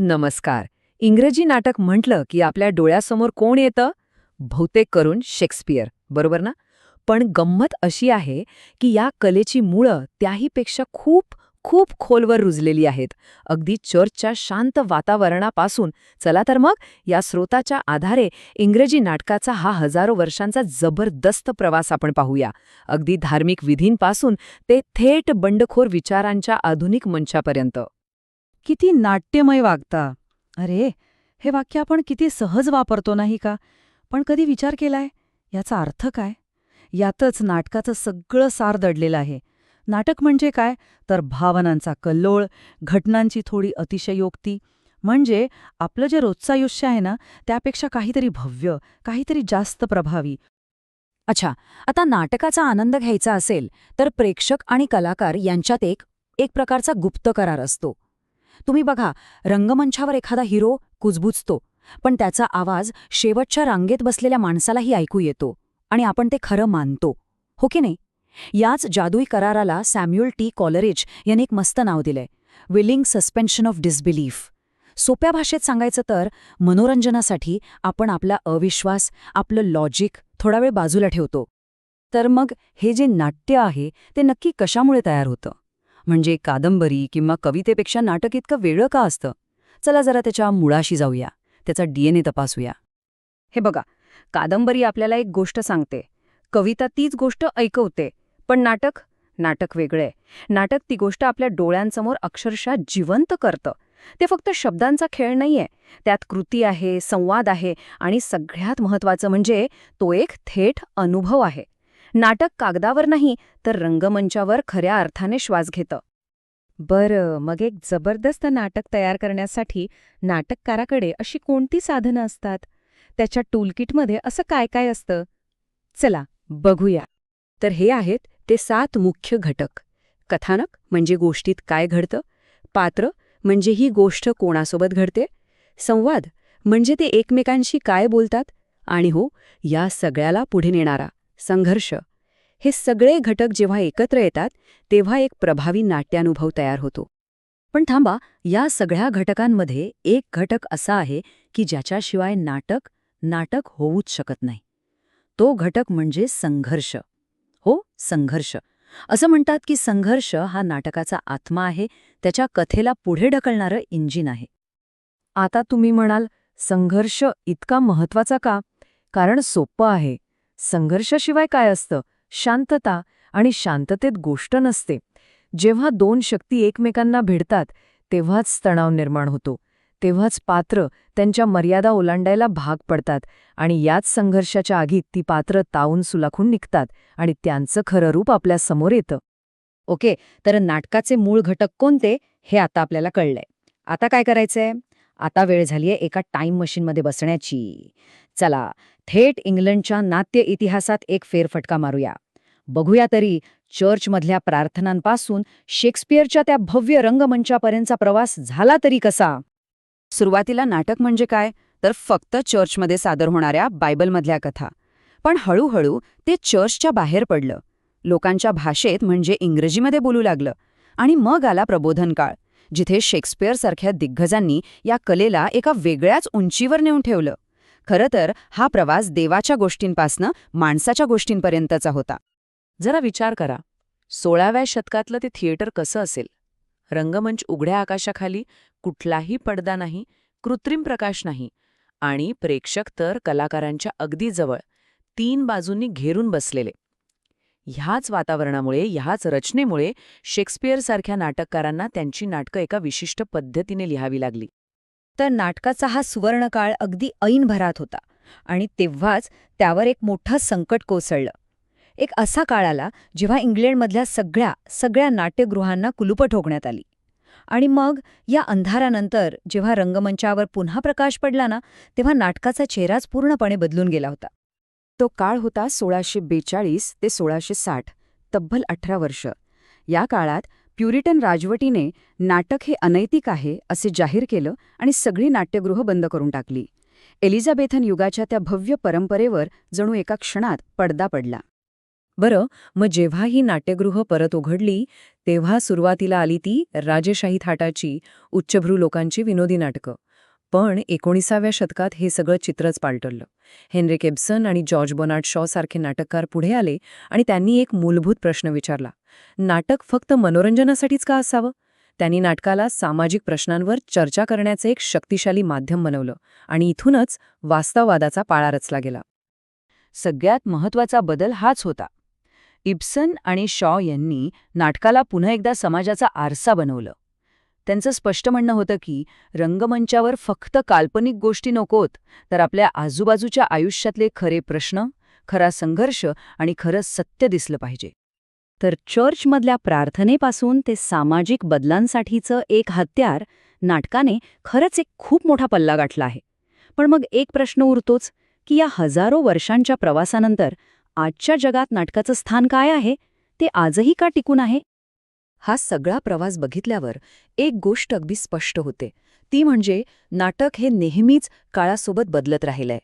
नमस्कार. इंग्रजी नाटक म्हटलं की आपल्या डोळ्यासमोर कोण येतं? बहुतेक करून शेक्सपियर, बरोबर ना? पण गंमत अशी आहे की या कलेची मुळं त्याहीपेक्षा खूप खूप खोलवर रुजलेली आहेत. अगदी चर्चच्या शांत वातावरणापासून. चला तर मग या स्रोताच्या आधारे इंग्रजी नाटकाचा हा हजारो वर्षांचा जबरदस्त प्रवास आपण पाहूया. अगदी धार्मिक विधींपासून ते थेट बंडखोर विचारांच्या आधुनिक मंचापर्यंत. किती नाट्यमय वागता. अरे, हे वाक्य आपण किती सहज वापरतो नाही का? पण कधी विचार केलाय याचा अर्थ काय? यातच नाटकाचं सगळं सार दडलेलं आहे. नाटक म्हणजे काय? तर भावनांचा कल्लोळ, घटनांची थोडी अतिशयोक्ती. म्हणजे आपलं जे रोजचं आयुष्य आहे ना, त्यापेक्षा काहीतरी भव्य, काहीतरी जास्त प्रभावी. अच्छा, आता नाटकाचा आनंद घ्यायचा असेल तर प्रेक्षक आणि कलाकार यांच्यात एक एक प्रकारचा गुप्त करार असतो. तुम्ही बघा, रंगमंचावर एखादा हिरो कुजबुजतो, पण त्याचा आवाज शेवटच्या रांगेत बसलेल्या माणसालाही ऐकू येतो आणि आपण ते खरं मानतो, हो की नाही? याच जादुई कराराला सॅम्युअल टी कॉलरिज यांनी एक मस्त नाव दिलंय, विलिंग सस्पेन्शन ऑफ डिसबिलीफ. सोप्या भाषेत सांगायचं तर मनोरंजनासाठी आपण आपला अविश्वास, आपलं लॉजिक थोडा वेळ बाजूला ठेवतो. तर मग हे जे नाट्य आहे ते नक्की कशामुळे तयार होतं? म्हणजे कादंबरी किंवा कवितेपेक्षा नाटक इतकं वेगळं का असतं? चला जरा त्याच्या मुळाशी जाऊया, त्याचा DNA तपासूया. हे बघा, कादंबरी आपल्याला एक गोष्ट सांगते, कविता तीच गोष्ट ऐकवते, पण नाटक वेगळे. नाटक ती गोष्ट आपल्या डोळ्यांसमोर अक्षरशः जिवंत करतं. ते फक्त शब्दांचा खेळ नाहीये, त्यात कृती आहे, संवाद आहे आणि सगळ्यात महत्त्वाचं म्हणजे तो एक थेट अनुभव आहे. नाटक कागदावर नाही तर रंगमंचावर खऱ्या अर्थाने श्वास घेतं. बरं, मग एक जबरदस्त नाटक तयार करण्यासाठी नाटककाराकडे अशी कोणती साधनं असतात? त्याच्या टूलकिटमध्ये असं काय काय असतं? चला बघूया. तर हे आहेत ते 7 मुख्य घटक. कथानक म्हणजे गोष्टीत काय घडतं, पात्र म्हणजे ही गोष्ट कोणासोबत घडते, संवाद म्हणजे ते एकमेकांशी काय बोलतात, आणि हो, या सगळ्याला पुढे नेणारा संघर्ष. हे सगळे घटक जेव्हा एकत्र येतात तेव्हा एक प्रभावी नाट्यानुभव तयार होतो. पण थांबा, या सगळ्या घटकांमध्ये एक घटक असा आहे की ज्याच्याशिवाय नाटक होऊच शकत नाही. तो घटक म्हणजे संघर्ष. हो, संघर्ष. असं म्हणतात की संघर्ष हा नाटकाचा आत्मा आहे, त्याच्या कथेला पुढे ढकलणारं इंजिन आहे. आता तुम्ही म्हणाल, संघर्ष इतका महत्वाचा का? कारण सोपं आहे. संघर्षाशिवाय काय असतं? शांतता. आणि शांततेत गोष्ट नसते. जेव्हा दोन शक्ती एकमेकांना भिडतात तेव्हाच तणाव निर्माण होतो. तेव्हाच पात्र त्यांच्या मर्यादा ओलांडायला भाग पडतात आणि याच संघर्षाच्या आगीत ती पात्र तावून सुलाखून निघतात आणि त्यांचं खरं रूप आपल्या समोर येतं. ओके, तर नाटकाचे मूळ घटक कोणते हे आता आपल्याला कळलंय. आता काय करायचंय? आता वेळ झालीये एका टाईम मशीनमध्ये बसण्याची. चला, थेट इंग्लंडच्या नाट्य इतिहासात एक फेरफटका मारूया. बघूया तरी चर्चमधल्या प्रार्थनांपासून शेक्सपियरच्या त्या भव्य रंगमंचापर्यंतचा प्रवास झाला तरी कसा. सुरुवातीला नाटक म्हणजे काय? तर फक्त चर्चमध्ये सादर होणाऱ्या बायबलमधल्या कथा. पण हळूहळू ते चर्चच्या बाहेर पडलं, लोकांच्या भाषेत म्हणजे इंग्रजीमध्ये बोलू लागलं. आणि मग आला प्रबोधन काळ, जिथे शेक्सपियरसारख्या दिग्गजांनी या कलेला एका वेगळ्याच उंचीवर नेऊन ठेवलं. खरं तर हा प्रवास देवाच्या गोष्टींपासनं माणसाच्या गोष्टींपर्यंतचा होता. जरा विचार करा, 16व्या शतकातलं ते थिएटर कसं असेल? रंगमंच उघड्या आकाशाखाली, कुठलाही पडदा नाही, कृत्रिम प्रकाश नाही, आणि प्रेक्षक तर कलाकारांच्या अगदी जवळ, 3 बाजूंनी घेरून बसलेले. ह्याच वातावरणामुळे, ह्याच रचनेमुळे शेक्सपियरसारख्या नाटककारांना त्यांची नाटकं एका विशिष्ट पद्धतीने लिहावी लागली. तर नाटकाचा हा सुवर्णकाळ अगदी ऐन भरात होता आणि तेव्हाच त्यावर एक मोठं संकट कोसळलं. एक असा काळ आला जेव्हा इंग्लंडमधल्या सगळ्या नाट्यगृहांना कुलूपं ठोकण्यात आली. आणि मग या अंधारानंतर जेव्हा रंगमंचावर पुन्हा प्रकाश पडला ना, तेव्हा नाटकाचा चेहराच पूर्णपणे बदलून गेला होता. तो काळ होता 1642 ते 1660, तब्बल 18 वर्ष. या काळात प्युरिटन राजवटीने नाटक हे अनैतिक आहे असे जाहीर केलं आणि सगळी नाट्यगृह बंद करून टाकली. एलिझाबेथन युगाच्या त्या भव्य परंपरेवर जणू एका क्षणात पडदा पडला. बरं, मग जेव्हा ही नाट्यगृह परत उघडली तेव्हा सुरुवातीला आली ती राजेशाही थाटाची, उच्चभ्रू लोकांची विनोदी नाटकं. पण 19व्या शतकात हे सगळं चित्रच पालटलं. हेनरिक इब्सन आणि जॉर्ज बर्नार्ड शॉ सारखे नाटककार पुढे आले आणि त्यांनी एक मूलभूत प्रश्न विचारला. नाटक फक्त मनोरंजनासाठीच का असावं? त्यांनी नाटकाला सामाजिक प्रश्नांवर चर्चा करण्याचं एक शक्तिशाली माध्यम बनवलं आणि इथूनच वास्तववादाचा पाळा रचला गेला. सगळ्यात महत्वाचा बदल हाच होता. इब्सन आणि शॉ यांनी नाटकाला पुन्हा एकदा समाजाचा आरसा बनवलं. त्यांचं स्पष्ट म्हणणं होतं की रंगमंचावर फक्त काल्पनिक गोष्टी नकोत, तर आपल्या आजूबाजूच्या आयुष्यातले खरे प्रश्न, खरा संघर्ष आणि खरं सत्य दिसलं पाहिजे. तर चर्चमधल्या प्रार्थनेपासून ते सामाजिक बदलांसाठीचं एक हत्यार नाटकाने खरंच एक खूप मोठा पल्ला गाठला आहे. पण मग एक प्रश्न उरतोच की या हजारो वर्षांच्या प्रवासानंतर आजच्या जगात नाटकाचं स्थान काय आहे, ते आजही का टिकून आहे? हा सगळा प्रवास बघितल्यावर एक गोष्ट अगदी स्पष्ट होते, ती म्हणजे नाटक हे नेहमीच काळासोबत बदलत राहिलंय.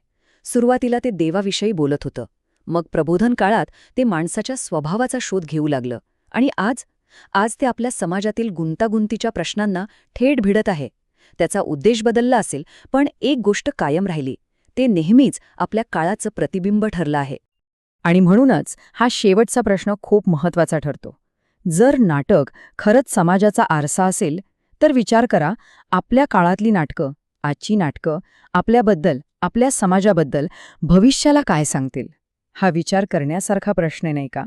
सुरुवातीला ते देवाविषयी बोलत होतं, मग प्रबोधन काळात ते माणसाच्या स्वभावाचा शोध घेऊ लागलं, आणि आज ते आपल्या समाजातील गुंतागुंतीच्या प्रश्नांना थेट भिडत आहे. त्याचा उद्देश बदलला असेल, पण एक गोष्ट कायम राहिली, ते नेहमीच आपल्या काळाचं प्रतिबिंब ठरलं आहे. आणि म्हणूनच हा शेवटचा प्रश्न खूप महत्वाचा ठरतो. जर नाटक खरंच समाजाचा आरसा असेल, तर विचार करा, आपल्या काळातली नाटकं, आजची नाटकं आपल्याबद्दल, आपल्या समाजाबद्दल, भविष्याला काय सांगतील? हा विचार करण्यासारखा प्रश्न नाही का?